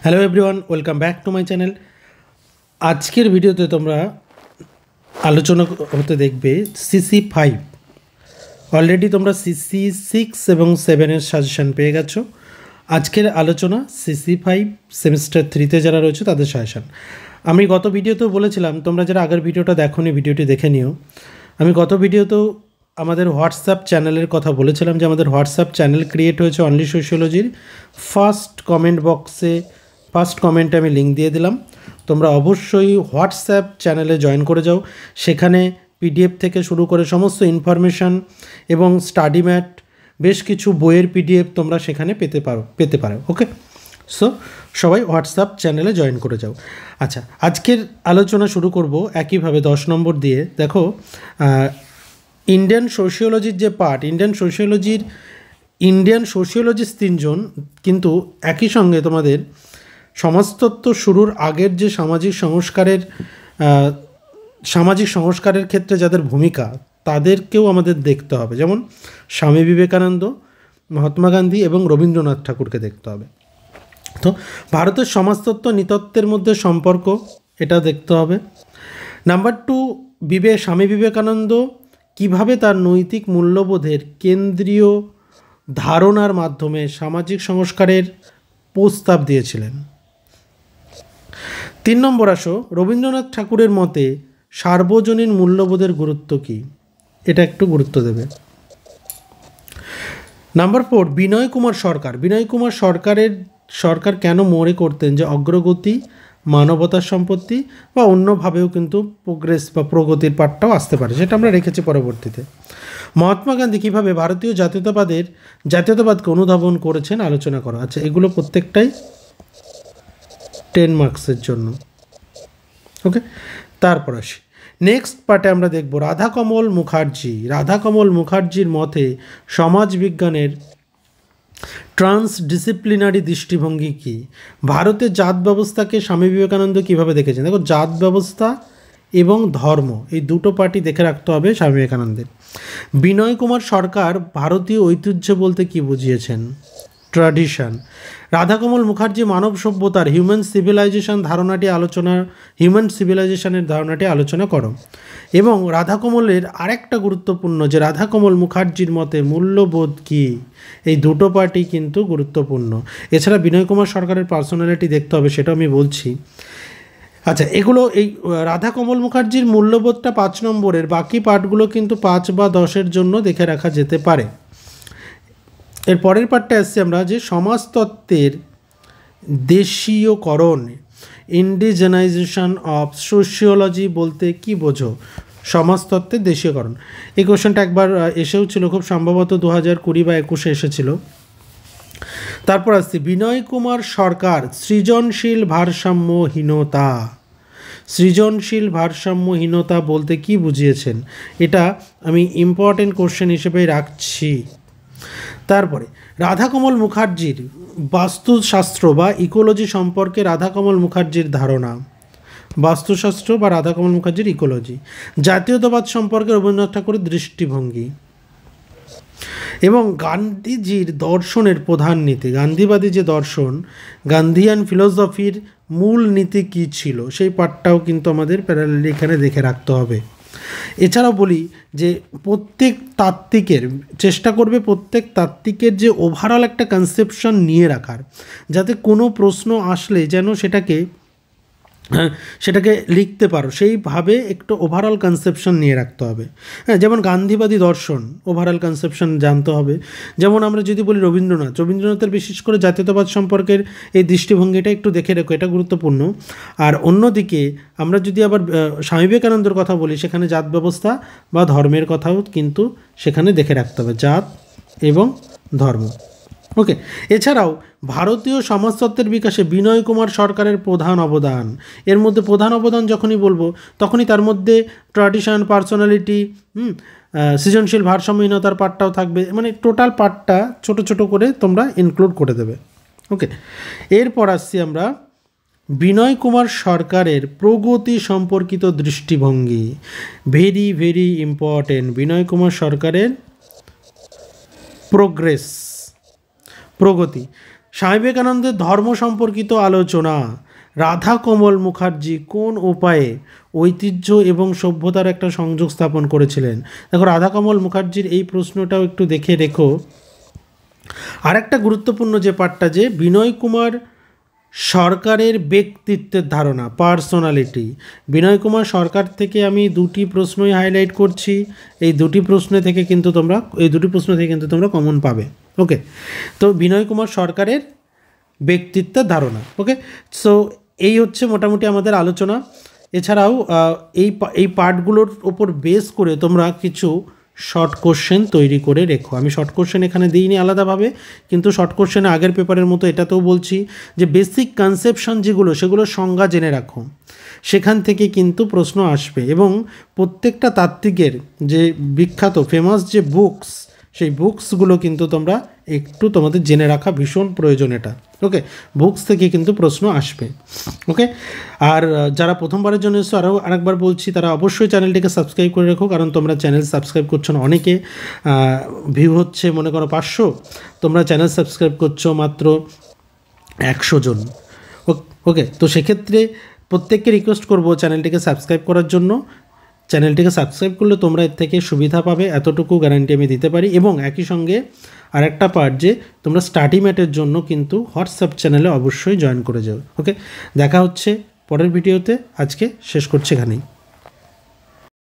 Hello everyone, welcome back to my channel. আজকের ভিডিওতে তোমরা আলোচনা হতে দেখবে CC5। অলরেডি তোমরা CC6 এবং 7-এর সাজেশান পেয়ে গেছো। আজকের আলোচনা CC5 সেমিস্টার 3-তে যারা রয়েছে তাদের সাজেশান। আমি গত ভিডিওতেও বলেছিলাম, তোমরা যারা আগের ভিডিওটা দেখোনি ভিডিওটি দেখে নিও। আমি গত ভিডিওতেও আমাদের হোয়াটসঅ্যাপ চ্যানেলের কথা বলেছিলাম যে আমাদের হোয়াটসঅ্যাপ চ্যানেল ক্রিয়েট হয়েছে অনলি সোশিওলজির। ফার্স্ট কমেন্টে আমি লিঙ্ক দিয়ে দিলাম। তোমরা অবশ্যই হোয়াটসঅ্যাপ চ্যানেলে জয়েন করে যাও। সেখানে PDF থেকে শুরু করে সমস্ত ইনফরমেশান এবং স্টাডি ম্যাট, বেশ কিছু বইয়ের PDF তোমরা সেখানে পেতে পারো। ওকে, সো সবাই হোয়াটসঅ্যাপ চ্যানেলে জয়েন করে যাও। আচ্ছা, আজকের আলোচনা শুরু করব একইভাবে 10 নম্বর দিয়ে। দেখো, ইন্ডিয়ান সোশিওলজির যে পার্ট, ইন্ডিয়ান সোশিওলজিস্ট 3 জন, কিন্তু একই সঙ্গে তোমাদের সমাজতত্ত্ব শুরুর আগের যে সামাজিক সংস্কারের ক্ষেত্রে যাদের ভূমিকা তাদেরকেও আমাদের দেখতে হবে। যেমন স্বামী বিবেকানন্দ, মহাত্মা গান্ধী এবং রবীন্দ্রনাথ ঠাকুরকে দেখতে হবে। তো ভারতের সমাজতত্ত্ব নৃতত্ত্বের মধ্যে সম্পর্ক, এটা দেখতে হবে। নাম্বার 2, স্বামী বিবেকানন্দ কিভাবে তার নৈতিক মূল্যবোধের কেন্দ্রীয় ধারণার মাধ্যমে সামাজিক সংস্কারের প্রস্তাব দিয়েছিলেন। 3 নম্বর আসো, রবীন্দ্রনাথ ঠাকুরের মতে সার্বজনীন মূল্যবোধের গুরুত্ব কী, এটা একটু গুরুত্ব দেবে। নাম্বার 4, বিনয় কুমার সরকার কেন মনে করতেন যে অগ্রগতি, মানবতার সম্পত্তি বা অন্যভাবেও কিন্তু প্রগতির পাঠটাও আসতে পারে, সেটা আমরা রেখেছি পরবর্তীতে। মহাত্মা গান্ধী কীভাবে ভারতীয় জাতীয়তাবাদকে অনুধাবন করেছেন, আলোচনা করা। আচ্ছা, এগুলো প্রত্যেকটাই 10 মার্কসের জন্য। ওকে, তারপর আসি নেক্সট পার্টে আমরা দেখব রাধাকমল মুখার্জির মতে সমাজবিজ্ঞানের ট্রান্সডিসিপ্লিনারি দৃষ্টিভঙ্গি কী, ভারতের জাত ব্যবস্থাকে স্বামী বিবেকানন্দ কীভাবে দেখেছেন। দেখো, জাত ব্যবস্থা এবং ধর্ম, এই দুটো পার্টি দেখে রাখতে হবে স্বামী বিবেকানন্দের। বিনয় কুমার সরকার ভারতীয় ঐতিহ্য বলতে কী বুঝিয়েছেন, ট্র্যাডিশন। রাধাকমল মুখার্জি মানব সভ্যতার হিউম্যান সিভিলাইজেশনের ধারণাটি আলোচনা করো। এবং রাধাকমলের আরেকটা গুরুত্বপূর্ণ যে রাধাকমল মুখার্জির মতে মূল্যবোধ কী, এই দুটো পার্টি কিন্তু গুরুত্বপূর্ণ। এছাড়া বিনয় কুমার সরকারের পার্সোনালিটি দেখতে হবে, সেটা আমি বলছি। আচ্ছা, এগুলো এই রাধাকমল মুখার্জির মূল্যবোধটা 5 নম্বরের, বাকি পার্টগুলো কিন্তু 5 বা 10-এর জন্য দেখে রাখা যেতে পারে। এর পরের পার্টটা আসছে আমরা যে সমাজতত্ত্বের দেশীয়করণ, ইন্ডিজেনাইজেশন অফ সোশিওলজি বলতে কি বোঝো, সমাজতত্ত্বের দেশীয়করণ। এই কোশ্চেনটা একবার এসেও ছিল, খুব সম্ভবত 2020 বা 21-এ এসেছিল। তারপর আসছে বিনয় কুমার সরকার সৃজনশীল ভারসাম্যহীনতা বলতে কি বুঝিয়েছেন, এটা আমি ইম্পর্টেন্ট কোশ্চেন হিসেবে রাখছি। তারপরে রাধাকমল মুখার্জির বাস্তুশাস্ত্র বা ইকোলজি সম্পর্কে রাধাকমল মুখার্জির ধারণা, বাস্তুশাস্ত্র বা রাধাকমল মুখার্জির ইকোলজি। জাতীয়তাবাদ সম্পর্কে রবীন্দ্রনাথ ঠাকুরের দৃষ্টিভঙ্গি এবং গান্ধীজির দর্শনের প্রধান নীতি, গান্ধীবাদী যে দর্শন, গান্ধিয়ান ফিলোসফির মূল নীতি কী ছিল, সেই পার্টটাও কিন্তু আমাদের প্যারালালি এখানে দেখে রাখতে হবে। এছাড়াও বলি যে চেষ্টা করবে প্রত্যেক তাত্ত্বিকের যে ওভারঅল একটা কনসেপশন নিয়ে রাখার, যাতে কোনো প্রশ্ন আসলে যেন সেটাকে লিখতে পারো, সেইভাবে একটু ওভারঅল কনসেপশন নিয়ে রাখতে হবে। হ্যাঁ, যেমন গান্ধীবাদী দর্শন, ওভারঅল কনসেপশন জানতে হবে। যেমন আমরা যদি বলি রবীন্দ্রনাথের বিশেষ করে জাতীয়তাবাদ সম্পর্কের এই দৃষ্টিভঙ্গিটা একটু দেখে রেখো, এটা গুরুত্বপূর্ণ। আর অন্যদিকে আমরা যদি আবার স্বামী বিবেকানন্দের কথা বলি, সেখানে জাত ব্যবস্থা বা ধর্মের কথাও কিন্তু সেখানে দেখে রাখতে হবে, জাত এবং ধর্ম। ওকে, এছাড়াও ভারতীয় সমাজতত্ত্বের বিকাশে বিনয় কুমার সরকারের প্রধান অবদান, এর মধ্যে প্রধান অবদান যখনই বলবো তখনই তার মধ্যে ট্র্যাডিশন, পার্সোনালিটি, সৃজনশীল ভারসাম্যহীনতার পার্টটাও থাকবে, মানে টোটাল পার্টটা ছোট ছোট করে তোমরা ইনক্লুড করে দেবে। ওকে, এরপর আসছি আমরা বিনয় কুমার সরকারের প্রগতি সম্পর্কিত দৃষ্টিভঙ্গি, ভেরি ভেরি ইম্পর্টেন্ট। বিনয় কুমার সরকারের প্রগতি। স্বামী বিবেকানন্দের ধর্ম সম্পর্কিত আলোচনা। রাধা কমল মুখার্জি কোন উপায়ে ঐতিহ্য এবং সভ্যতার একটা সংযোগ স্থাপন করেছিলেন? দেখো, রাধা কমল মুখার্জির এই প্রশ্নটাও একটু দেখে রেখো। আর একটা গুরুত্বপূর্ণ যে পার্টটা, যে বিনয় কুমার সরকারের ব্যক্তিত্বের ধারণা, পার্সোনালিটি। বিনয় কুমার সরকার থেকে আমি দুটি প্রশ্নই হাইলাইট করছি। এই দুটি প্রশ্ন থেকে কিন্তু তোমরা কমন পাবে। ওকে, তো বিনয় কুমার সরকারের ব্যক্তিত্বের ধারণা। ওকে, সো এই হচ্ছে মোটামুটি আমাদের আলোচনা। এছাড়াও এই পার্টগুলোর ওপর বেস করে তোমরা কিছু শর্ট কোশ্চেন তৈরি করে রেখো। আমি শর্ট কোশ্চেন এখানে দিইনি আলাদাভাবে, কিন্তু শর্ট কোশ্চেনে আগের পেপারের মতো এটাতেও বলছি যে বেসিক কনসেপশন যেগুলো, সেগুলোর সংজ্ঞা জেনে রাখো, সেখান থেকে কিন্তু প্রশ্ন আসবে। এবং প্রত্যেকটা তাত্ত্বিকের যে বিখ্যাত ফেমাস যে বুকস, সেই বুকসগুলো কিন্তু তোমরা একটু তোমাদের জেনে রাখা ভীষণ প্রয়োজন এটা। ওকে, বুকস থেকে কিন্তু প্রশ্ন আসবে। ওকে, আর যারা প্রথমবারের জন্য এসছো আরেকবার বলছি, তারা অবশ্যই চ্যানেলটিকে সাবস্ক্রাইব করে রাখো, কারণ তোমরা চ্যানেল সাবস্ক্রাইব করছো না অনেকে। ভিউ হচ্ছে মনে করো 500, তোমরা চ্যানেল সাবস্ক্রাইব করছো মাত্র 100 জন। ওকে, তো সেক্ষেত্রে প্রত্যেককে রিকোয়েস্ট করবো চ্যানেলটিকে সাবস্ক্রাইব করার জন্য। চ্যানেলটিকে সাবস্ক্রাইব করলে তোমরা এর থেকে সুবিধা পাবে, এতটুকু গ্যারান্টি আমি দিতে পারি। এবং একই সঙ্গে আরেকটা পার্ট, যে তোমরা স্টাডি ম্যাটের জন্য কিন্তু হোয়াটসঅ্যাপ চ্যানেলে অবশ্যই জয়েন করে যাও। ওকে, দেখা হচ্ছে পরের ভিডিওতে। আজকে শেষ করছি এখানেই।